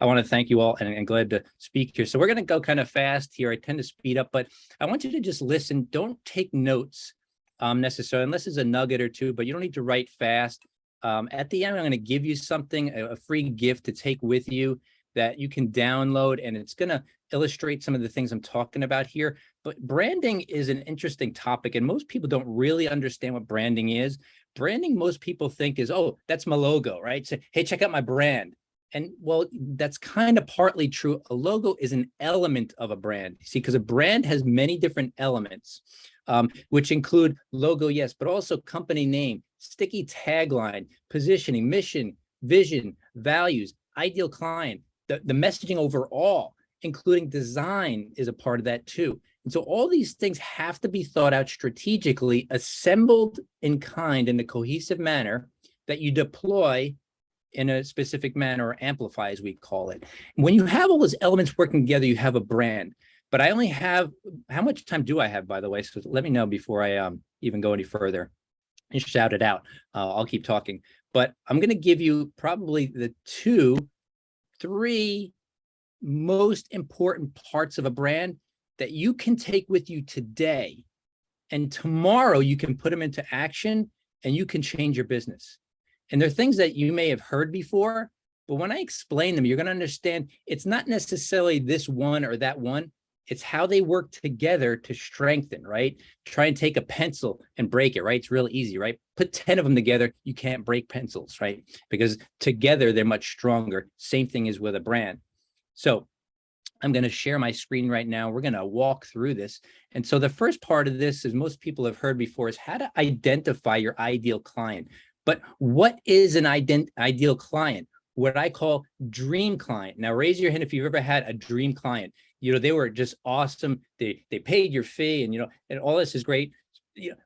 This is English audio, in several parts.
I want to thank you all and glad to speak here. So we're going to go kind of fast here. I tend to speed up, but I want you to just listen. Don't take notes necessarily, unless it's a nugget or two, but you don't need to write fast. At the end, I'm going to give you something, a free gift to take with you that you can download, and it's going to illustrate some of the things I'm talking about here. But branding is an interesting topic, and most people don't really understand what branding is. Branding, most people think is, oh, that's my logo, right? So, hey, check out my brand. And well, that's kind of partly true. A logo is an element of a brand, you see, because a brand has many different elements, which include logo, yes, but also company name, sticky tagline, positioning, mission, vision, values, ideal client, the messaging overall, including design is a part of that too. And so all these things have to be thought out strategically, assembled in kind in a cohesive manner that you deploy in a specific manner, or amplify as we call it. When you have all those elements working together, you have a brand. But I only have, how much time do I have, by the way? So let me know before I even go any further. And shout it out. I'll keep talking. But I'm going to give you probably the 3 most important parts of a brand that you can take with you today. And tomorrow you can put them into action and you can change your business. And they're things that you may have heard before, but when I explain them, you're going to understand it's not necessarily this one or that one. It's how they work together to strengthen, right? Try and take a pencil and break it, right? It's real easy, right? Put 10 of them together. You can't break pencils, right? Because together they're much stronger. Same thing is with a brand. So I'm going to share my screen right now. We're going to walk through this. And so the first part of this, as most people have heard before, is how to identify your ideal client. But what is an ideal client? What I call dream client. Now, raise your hand if you've ever had a dream client. You know, they were just awesome. They paid your fee, and and all this is great.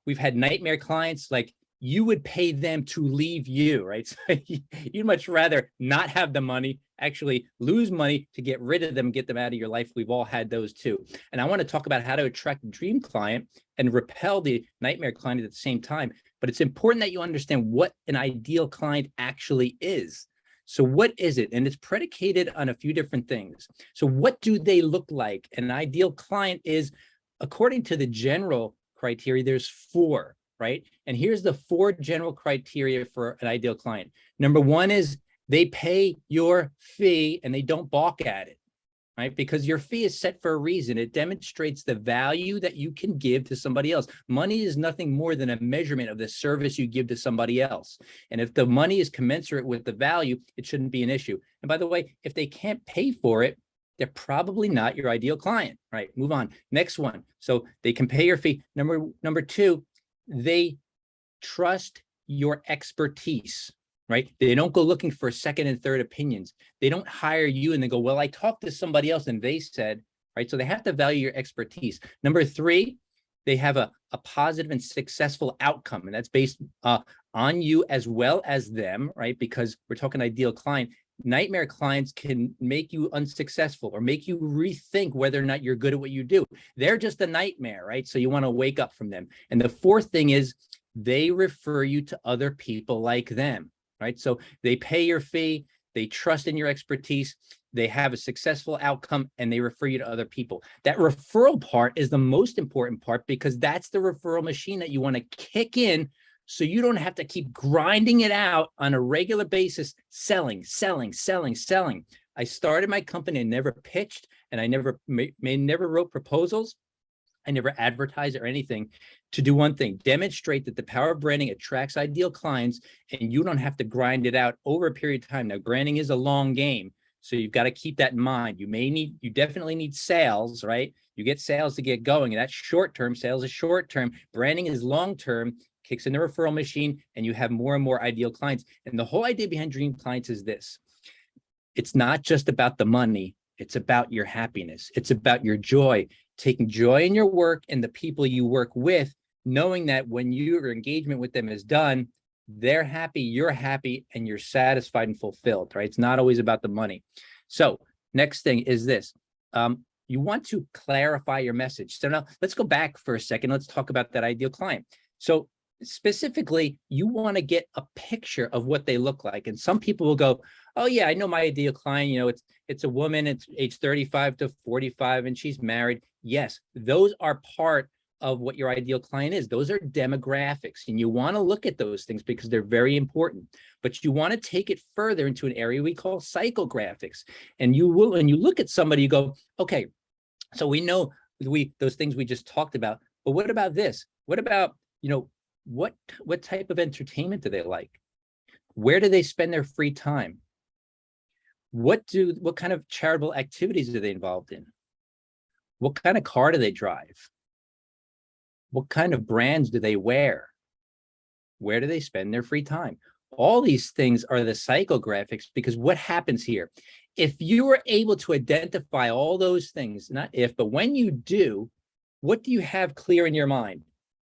We've had nightmare clients, like you would pay them to leave you, right? So you'd much rather not have the money, actually lose money to get rid of them, get them out of your life. We've all had those too. And I want to talk about how to attract the dream client and repel the nightmare client at the same time. But it's important that you understand what an ideal client actually is. So what is it? And it's predicated on a few different things. So what do they look like? An ideal client is, according to the general criteria, there's 4, right? And here's the 4 general criteria for an ideal client. Number 1 is they pay your fee and they don't balk at it, right? Because your fee is set for a reason. It demonstrates the value that you can give to somebody else. Money is nothing more than a measurement of the service you give to somebody else. And if the money is commensurate with the value, it shouldn't be an issue. And by the way, if they can't pay for it, they're probably not your ideal client, right? Move on. Next one. So they can pay your fee. Number 2, they trust your expertise. Right? They don't go looking for second and third opinions. They don't hire you and they go, well, I talked to somebody else and they said, right? So they have to value your expertise. Number 3, they have a positive and successful outcome. And that's based on you as well as them, right? Because we're talking ideal client. Nightmare clients can make you unsuccessful or make you rethink whether or not you're good at what you do. They're just a nightmare, right? So you want to wake up from them. And the 4th thing is they refer you to other people like them. Right? So they pay your fee, they trust in your expertise, they have a successful outcome, and they refer you to other people. That referral part is the most important part because that's the referral machine that you want to kick in so you don't have to keep grinding it out on a regular basis, selling. I started my company, I never pitched, and I never wrote proposals. I never advertise or anything, to do one thing: demonstrate that the power of branding attracts ideal clients and you don't have to grind it out over a period of time. Now, branding is a long game, so you've got to keep that in mind. You definitely need sales, right? You get sales to get going, and that's short-term. Sales is short-term. Branding is long-term, kicks in the referral machine, and you have more and more ideal clients. And the whole idea behind dream clients is this: it's not just about the money. It's about your happiness. It's about your joy, taking joy in your work and the people you work with, knowing that when your engagement with them is done, they're happy, you're happy, and you're satisfied and fulfilled, right? It's not always about the money. So next thing is this. You want to clarify your message. So now let's go back for a second. Let's talk about that ideal client. So specifically, you want to get a picture of what they look like. And some people will go, Oh yeah, I know my ideal client, it's a woman, it's age 35 to 45 and she's married. Yes, those are part of what your ideal client is. Those are demographics, and you want to look at those things because they're very important. But you want to take it further into an area we call psychographics. And you will, when you look at somebody, you go, okay, so we know those things we just talked about, but what about this? What about, what type of entertainment do they like? Where do they spend their free time? What kind of charitable activities are they involved in? What kind of car do they drive? What kind of brands do they wear? Where do they spend their free time? All these things are the psychographics, because what happens here? If you are able to identify all those things, not if, but when you do, what do you have clear in your mind?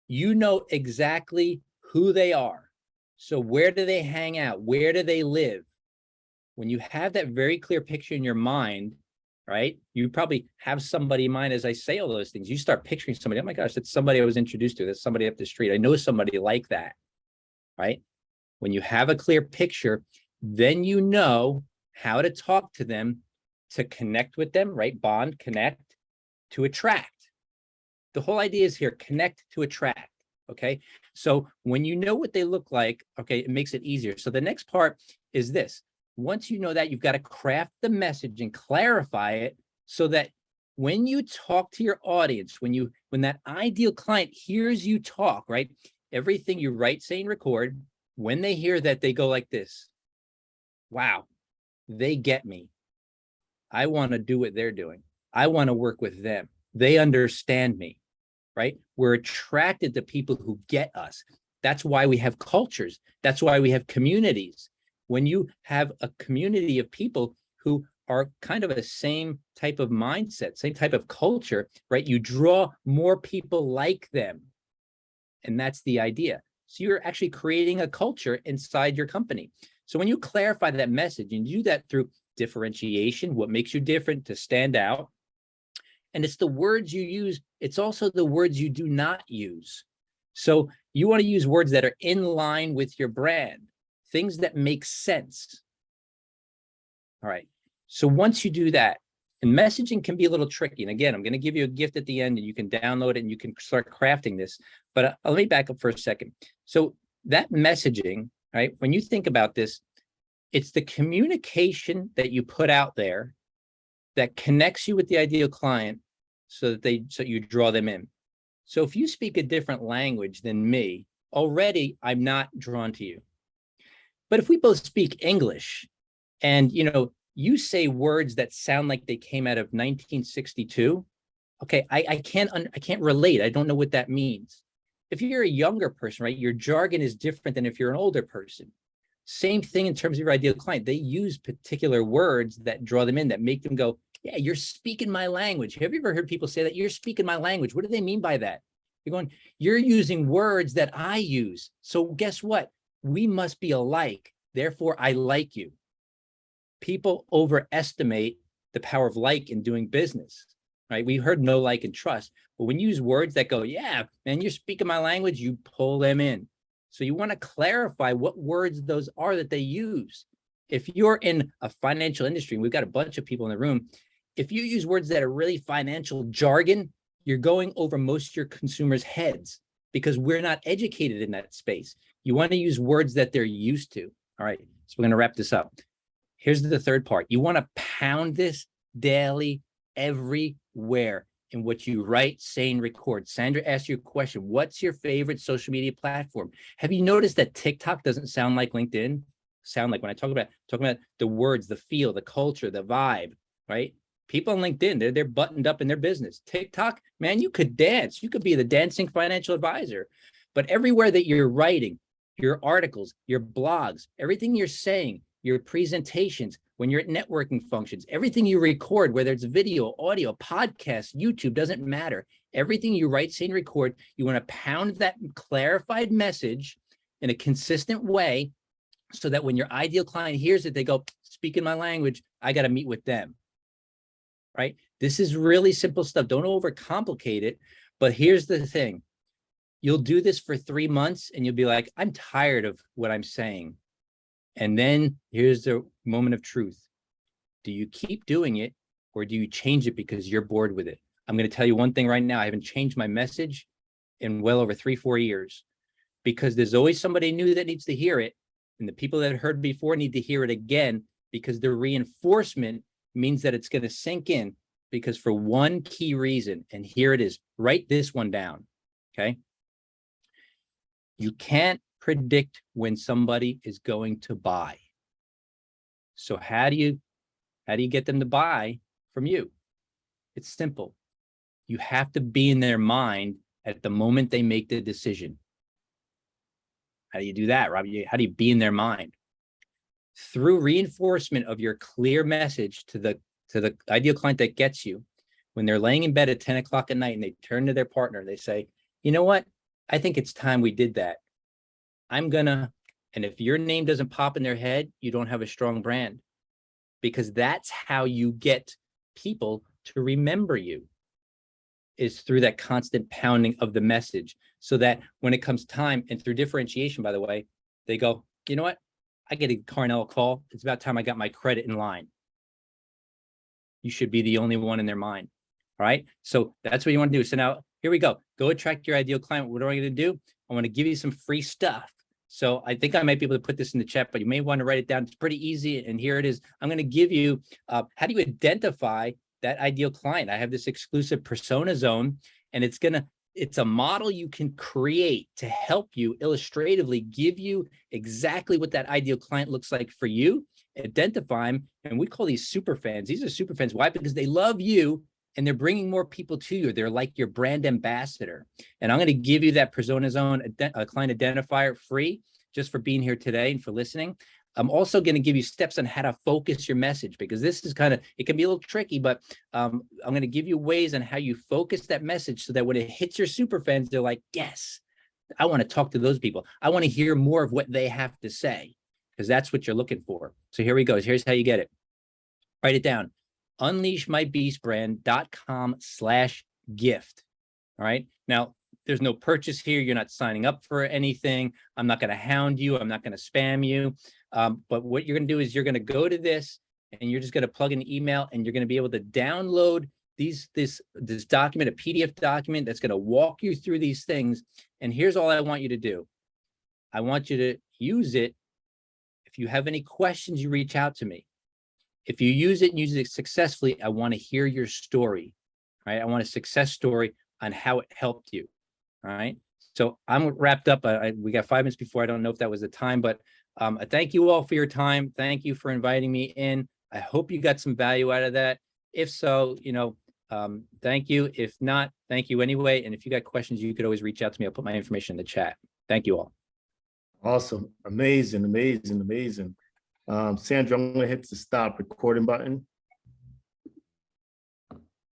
You know exactly who they are. So where do they hang out? Where do they live? When you have that very clear picture in your mind, right? You probably have somebody in mind as I say all those things. You start picturing somebody, oh my gosh, that's somebody I was introduced to. That's somebody up the street. I know somebody like that, right? When you have a clear picture, then you know how to talk to them, to connect with them, right? Bond, connect, to attract. The whole idea is here, connect to attract, okay? So when you know what they look like, okay, it makes it easier. So the next part is this. Once you know that, you've got to craft the message and clarify it so that when you talk to your audience, when that ideal client hears you talk, right? Everything you write, say, and record, when they hear that, they go like this. Wow, they get me. I want to do what they're doing. I want to work with them. They understand me, right? We're attracted to people who get us. That's why we have cultures. That's why we have communities. When you have a community of people who are kind of a same type of mindset, same type of culture, right? You draw more people like them. And that's the idea. So you're actually creating a culture inside your company. So when you clarify that message, and you do that through differentiation, what makes you different to stand out, and it's the words you use, it's also the words you do not use. So you want to use words that are in line with your brand, things that make sense. All right. So once you do that, and messaging can be a little tricky. And again, I'm going to give you a gift at the end, and you can download it and you can start crafting this. But let me back up for a second. So that messaging, right? When you think about this, it's the communication that you put out there that connects you with the ideal client so you draw them in. So if you speak a different language than me, already I'm not drawn to you. But if we both speak English and, you say words that sound like they came out of 1962, okay, I can't relate. I don't know what that means. If you're a younger person, right, your jargon is different than if you're an older person. Same thing in terms of your ideal client. They use particular words that draw them in, that make them go, yeah, you're speaking my language. Have you ever heard people say that? You're speaking my language. What do they mean by that? You're going, you're using words that I use. So guess what? We must be alike. Therefore, I like you. People overestimate the power of like in doing business, right? We heard know, like, and trust. But when you use words that go, yeah, man, you're speaking my language, you pull them in. So you want to clarify what words those are that they use. If you're in a financial industry, and we've got a bunch of people in the room, if you use words that are really financial jargon, you're going over most of your consumers' heads because we're not educated in that space. You want to use words that they're used to. All right, so we're going to wrap this up. Here's the third part. You want to pound this daily, everywhere in what you write, say, and record. Sandra asked you a question. What's your favorite social media platform? Have you noticed that TikTok doesn't sound like LinkedIn? Sound like when I talking about the words, the feel, the culture, the vibe, right? People on LinkedIn, they're buttoned up in their business. TikTok, man, you could dance. You could be the dancing financial advisor. But everywhere that you're writing, your articles, your blogs, everything you're saying, your presentations, when you're at networking functions, everything you record, whether it's video, audio, podcast, YouTube, doesn't matter. Everything you write, say, and record, you want to pound that clarified message in a consistent way so that when your ideal client hears it, they go, speaking my language, I got to meet with them, right? This is really simple stuff. Don't overcomplicate it. But here's the thing. You'll do this for 3 months and you'll be like, I'm tired of what I'm saying. And then here's the moment of truth. Do you keep doing it or do you change it because you're bored with it? I'm going to tell you one thing right now. I haven't changed my message in well over 3-4 years because there's always somebody new that needs to hear it. And the people that heard before need to hear it again because the reinforcement means that it's going to sink in because for one key reason, and here it is, write this one down, okay? You can't predict when somebody is going to buy. So how do you get them to buy from you? It's simple. You have to be in their mind at the moment they make the decision. How do you do that, Rob? How do you be in their mind? Through reinforcement of your clear message to the ideal client that gets you. When they're laying in bed at 10 o'clock at night and they turn to their partner, they say, you know what? I think it's time we did that. And if your name doesn't pop in their head, you don't have a strong brand, because that's how you get people to remember you, is through that constant pounding of the message, so that when it comes time, and through differentiation, by the way, they go, you know what? I get a Carnell call. It's about time I got my credit in line. You should be the only one in their mind. All right. So that's what you want to do. So now here we go. Go attract your ideal client. What am I going to do? I want to give you some free stuff. So I think I might be able to put this in the chat, but you may want to write it down. It's pretty easy. And here it is. I'm going to give you, how do you identify that ideal client? I have this exclusive persona zone, and it's a model you can create to help you illustratively give you exactly what that ideal client looks like for you, identify them. And we call these super fans. These are super fans. Why? Because they love you and they're bringing more people to you. They're like your brand ambassador. And I'm going to give you that persona zone client identifier free just for being here today and for listening. I'm also going to give you steps on how to focus your message, because this is it can be a little tricky, but I'm going to give you ways on how you focus that message so that when it hits your super fans, they're like, yes, I want to talk to those people. I want to hear more of what they have to say, because that's what you're looking for. So here we go. Here's how you get it. Write it down. unleashmybeastbrand.com/gift. All right. Now, there's no purchase here. You're not signing up for anything. I'm not going to hound you. I'm not going to spam you. But what you're going to do is you're going to go to this and you're just going to plug in an email, and you're going to be able to download this document, a PDF document that's going to walk you through these things. And here's all I want you to do. I want you to use it. If you have any questions, you reach out to me. If you use it and use it successfully, I want to hear your story, right? I want a success story on how it helped you, all right? So I'm wrapped up. We got 5 minutes before. I don't know if that was the time, but I thank you all for your time. Thank you for inviting me in. I hope you got some value out of that. If so, thank you. If not, thank you anyway. And if you got questions, you could always reach out to me. I'll put my information in the chat. Thank you all. Awesome. Amazing, amazing, amazing. Sandra, I'm going to hit the stop recording button.